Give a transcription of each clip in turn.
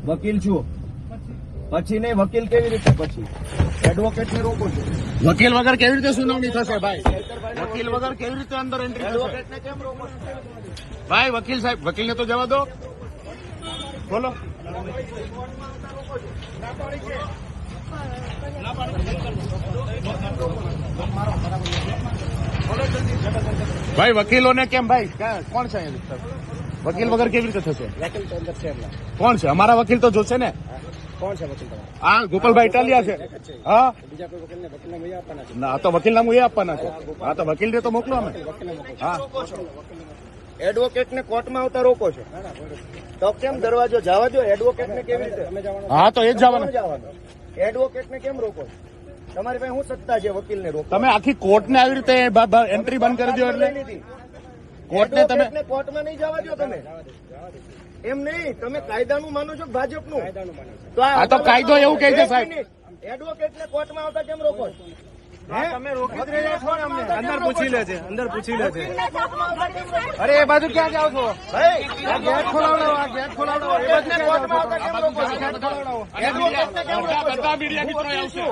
વકીલ છું પછી નહીં, વકીલ કેવી રીતે પછી એડવોકેટ ને રોકો છો? વકીલ વગર કેવી રીતે સુનાવણી થશે ભાઈ? વકીલ વગર કેવી રીતે અંદર એન્ટ્રી થશે? એડવોકેટ ને કેમ રોકો છો? ભાઈ વકીલ સાહેબ, વકીલને તો જવા દો. બોલો. ભાઈ વકીલોને કેમ ભાઈ? કોણ છે અહીંયા? વકીલ વગર કેવી રીતે થશે? વકીલ તો અંદર છે એમના. કોણ છે? અમારા વકીલ તો જોશે ને. કોણ છે વકીલ તમારા? હા, ગોપાલભાઈ ઇટાલિયા છે. હા, બીજા કોઈ વકીલને વકીલના મૂલ્ય આપવાના છે? ના, તો વકીલ નામ એ આપવાના છે. હા, તો વકીલને તો મોકલો અમે. હા, એડવોકેટ ને કોર્ટમાં આવતા રોકો છો તો કેમ દરવાજો જવા દો? એડવોકેટ ને કેવી રીતે? હા, તો એ જ જવાનું. એડવોકેટ ને કેમ રોકો છો? તમારી પાસે શું સત્તા છે વકીલ ને રોકો? તમે આખી કોર્ટને આવી રીતે એન્ટ્રી બંધ કરી દો એટલે કોર્ટને તમે કોર્ટમાં નહીં જવા દો તમે? એમ નહીં, તમે કાયદાનું માનો છો ભાજપનું? તો આ તો કાયદો એવું કહે છે સાહેબ. એડવોકેટ ને કોર્ટમાં આવતા કેમ રોકો છો? તમે રોકી રહ્યા છો ને અમને. અંદર પૂછી લે છે, અંદર પૂછી લે છે. અરે એ બાજુ ક્યાં જાવ છો? ભાઈ, આ ગેટ ખોલાવડાવો, આ ગેટ ખોલાવડાવો. એ બાજુ ક્યાં જાવ છો? કોર્ટમાં આવતા કેમ રોકો છો? એડવોકેટને કેમ રોકો છો? બધા મીડિયા મિત્રો આવશે.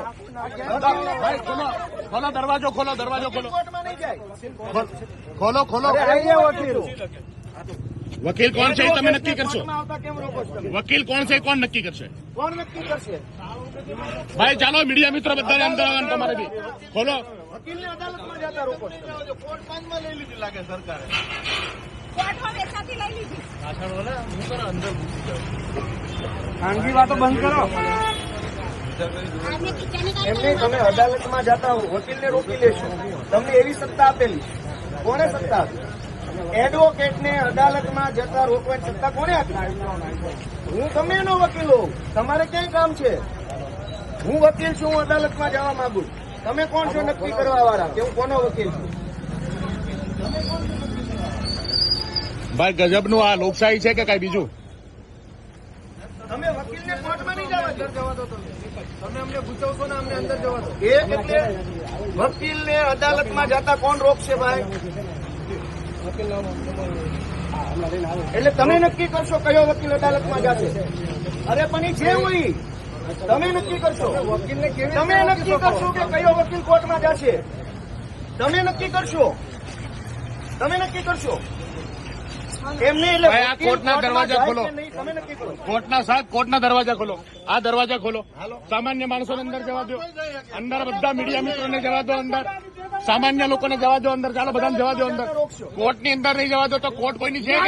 ભાઈ ખોલો, ખોલો દરવાજો, ખોલો દરવાજો, ખોલો, કોર્ટમાં નહીં જાય. ખોલો, ખોલો. વકીલ કોણ છે એ તમે નક્કી કરશો. કોર્ટમાં આવતા કેમ રોકો છો તમે? વકીલ કોણ છે એ કોણ નક્કી કરશે? કોણ નક્કી કરશે? ભાઈ ચાલો મીડિયા મિત્રો બધાને અંદર આવવાનું તમારે બી. ખોલો. વકીલને અદાલતમાં જતા રોકો છો તમે. કોર્ટ પાંચમાં લઈ લીધી લાગે સરકારે. કોર્ટમાં વેચાતી લઈ લીધી. ખાનગી વાતો બંધ કરો. એમને તમે અદાલતમાં જતા હો, વકીલને રોકી લેશો. તમને એવી સત્તા આપેલી. કોને સત્તા આપી? એડવોકેટને અદાલતમાં જતા રોકવાની સત્તા કોને આપી? હું તમે એનો વકીલ હોઉં. તમારે ક્યાંય કામ છે? હું વકીલ છું, હું અદાલતમાં જવા માંગુ છું. તમે કોણ છો નક્કી કરવા વાળા કે હું કોનો વકીલ છું? ભાઈ ગજબનું આ લોકશાહી છે કે કઈ બીજું? તમે વકીલને કોર્ટમાં નહીં જવા દો. તમે અમને પૂછવશો ને અમને અંદર જવા દો. એક એટલે વકીલને અદાલતમાં જતા કોણ રોકશે ભાઈ? એટલે તમે નક્કી કરશો કયો વકીલ અદાલતમાં જશે. અરે પણ એ જે હોય તમે નક્કી કરશો. વકીલને તમે નક્કી કરશો કે કયો વકીલ કોર્ટમાં જશે. તમે નક્કી કરશો. તમે નક્કી કરશો. એમ નહીં એટલે ભાઈ, આ વકીલ કોર્ટના કોર્ટમાં દરવાજા જાય ખોલો. કે નહીં, તમે નક્કી કરો. કોર્ટના સાહેબ, કોર્ટના દરવાજા ખોલો. આ દરવાજા ખોલો. સામાન્ય માણસોને અંદર જવા દો. અંદર બધા મીડિયા મિત્રોને જવા દો. અંદર સામાન્ય લોકોને જવા દો. અંદર ચાલો બધાને જવા દો. અંદર કોર્ટની અંદર નહીં જવા દો તો કોર્ટ કોઈની છે કે?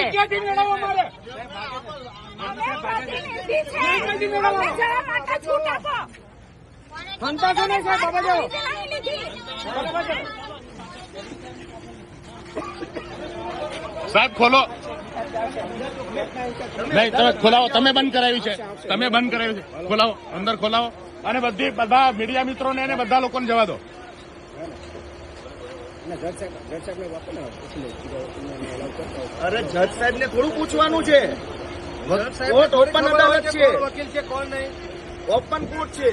અમે બાજી લીધી છે. અમને જવા માટે છૂટ આપો. સંતાસો નહીં સાહેબ, બાબા જાઓ. લઈ લીધી. સાહેબ ખોલો. નહીં તમે ખોલાવો. તમે બંધ કરાવી છે. તમે બંધ કરાવી છે. ખોલાવો, અંદર ખોલાવો. અને બધા મીડિયા મિત્રોને અને બધા લોકોને જવા દો. અરે જજ સાહેબ ને થોડું પૂછવાનું છે. કોર્ટ ઓપન અદાલત છે. વકીલ છે કોણ નહીં. ઓપન કોર્ટ છે.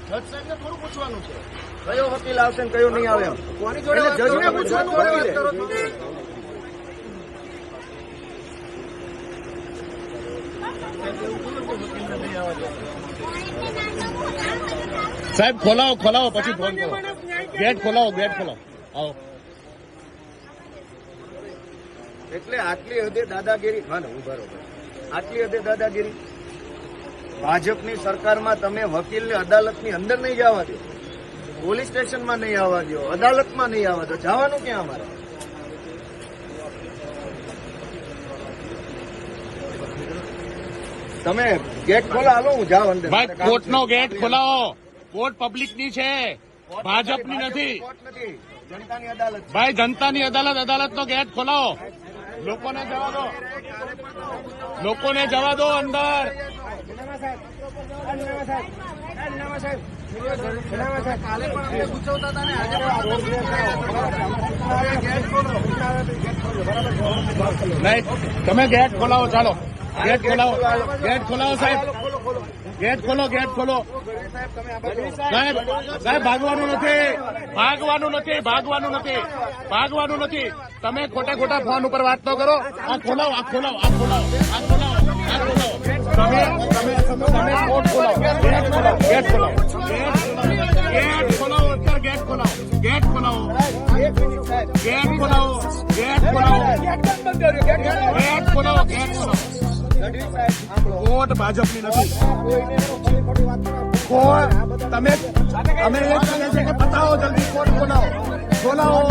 જજ સાહેબ ને થોડું પૂછવાનું છે કયો વકીલ આવશે ને કયો નહીં આવે. કોની જોડે વાત જજને કરો? પૂછવાનું જોડે વાત વકીલે. કરો છો? સાહેબ ખોલાવો, ખોલાવો પછી ફોન કરો. ગેટ ખોલાવો, ગેટ ખોલાવો. આવો. એટલે આટલી હદે દાદાગીરી. હા ને હું બરોબર. આટલી હદે દાદાગીરી ભાજપની સરકારમાં તમે વકીલને અદાલતની અંદર નહીં જવા દો, પોલીસ સ્ટેશનમાં નહીં આવવા દો, અદાલતમાં નહીં આવવા દો. જવાનું ક્યાં અમારે? તમે ગેટ ખોલો, હાલો હું જાઉં અંદર. ભાઈ કોર્ટનો ગેટ ખોલાવો. કોર્ટ પબ્લિકની છે, ભાજપની નથી. કોર્ટ નથી, જનતાની અદાલત છે. ભાઈ જનતાની અદાલત, અદાલતનો ગેટ ખોલાવો. લોકોને જવા દો. લોકોને જવા દો અંદર. કાલે પણ અમને પૂછવતા હતા ને આજે નહીં તમે ગેટ ખોલાવો. ચાલો ગેટ ખોલાવો. ગેટ ખોલાવો સાહેબ. ગેટ ખોલો, ગેટ ખોલો. સાહેબ, સાહેબ ભાગવાનું નથી. ભાગવાનું નથી. ભાગવાનું નથી. ભાગવાનું નથી. તમે ખોટા ખોટા ફોન ઉપર વાત તો કરો. આ ખોલાવો, આ ખોલાવો, આ ખોલાવો, આ ખોલાવો, આ ખોલાવો. તમે ગેટ ખોલાવો, ગેટ ખોલાવો, અત્યારે ગેટ ખોલાવો, ગેટ ખોલાવો, એક મિનિટ સાહેબ. ગેટ ખોલાવો, ગેટ ખોલાવો, ગેટ ખોલાવો, ગેટ ખોલાવો. ગઢવી સાહેબ સાંભળો. કોર્ટ ભાજપની નથી. કોઈને ખોટી ખોટી વાત કરો. કોર્ટ તમે એ કહે છે કે બતાવો જલ્દી કોર્ટ ખોલાવો, ખોલાવો,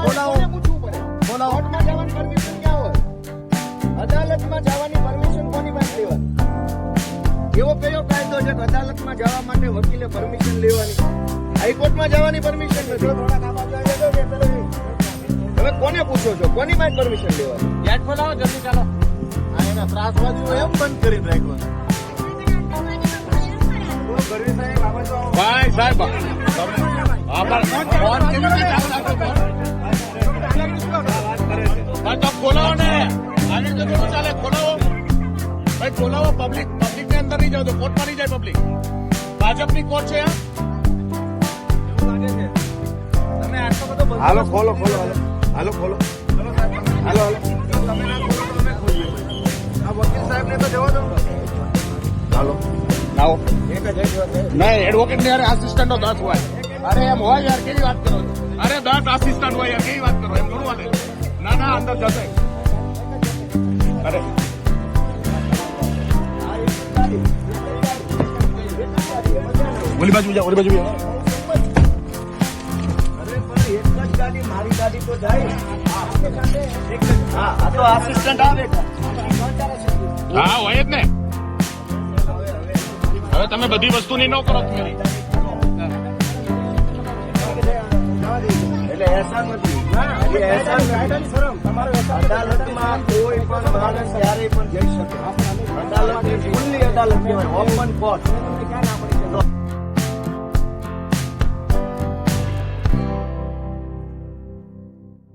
ખોલાવો, પૂછવું પડે. ખોલાવો. કોર્ટમાં જવાની પરમિશન ક્યાં હોય? અદાલતમાં જવાની પરમિશન કોની પાસે લેવાની? એવો કયો કાયદો છે કે અદાલતમાં જવા માટે વકીલે પરમિશન લેવાની? હાઈકોર્ટમાં જવાની પરમિશન નથી. તમે કોને પૂછો છો? કોની પાસે પરમિશન લેવાની? ગેટ ખોલાવો જલ્દી ચાલો. આ એના ત્રાસવાદીઓ એમ બંધ કરી રાખ્યો. ગઢવી સાહેબ આમાં તો ભાઈ સાહેબ ફોન કેવી રીતે ચાલુ રાખો ફોન? ભાઈ તો ખોલાવો ને, આવી રીતે કેવું ચાલે? ખોલાવો ભાઈ, ખોલાવો. પબ્લિક ની અંદર નહીં જાવ તો કોર્ટમાં નહીં જાય પબ્લિક. ભાજપની કોર્ટ છે આ. તમે આટલો બધો બંધ હાલો ખોલો ખોલો હાલો ખોલો હાલો હાલો તમે ના ખોલો તો અમે ખોલીએ. આ વકીલ સાહેબ ને તો જવા દો. હાલો લાવો. એક જ વાત છે. નહીં, એડવોકેટ ની યાર આસિસ્ટન્ટનો 10 હોય. અરે એમ હોય યાર, કેવી વાત કરો છો? અરે 10 આસિસ્ટન્ટ હોય યાર, કેવી વાત કરો? એમ થોડું હાલે. ના ના, અંદર જશે. અરે ઓલી બાજુ જાઓ, ઓલી બાજુ જાઓ. અરે પણ એક જ ગાડી મારી ગાડી તો જાય. હા આ તો આસિસ્ટન્ટ આવે. હા હોય જ ને. હવે તમે બધી વસ્તુની ન કરો તમે. એટલે એહસાન નથી. એ એહસાન અદાલતમાં કોઈ પણ માણસ ક્યારેય પણ જઈ શકે. અદાલત એ ખુલ્લી અદાલત કહેવાય, ઓપન કોર્ટ.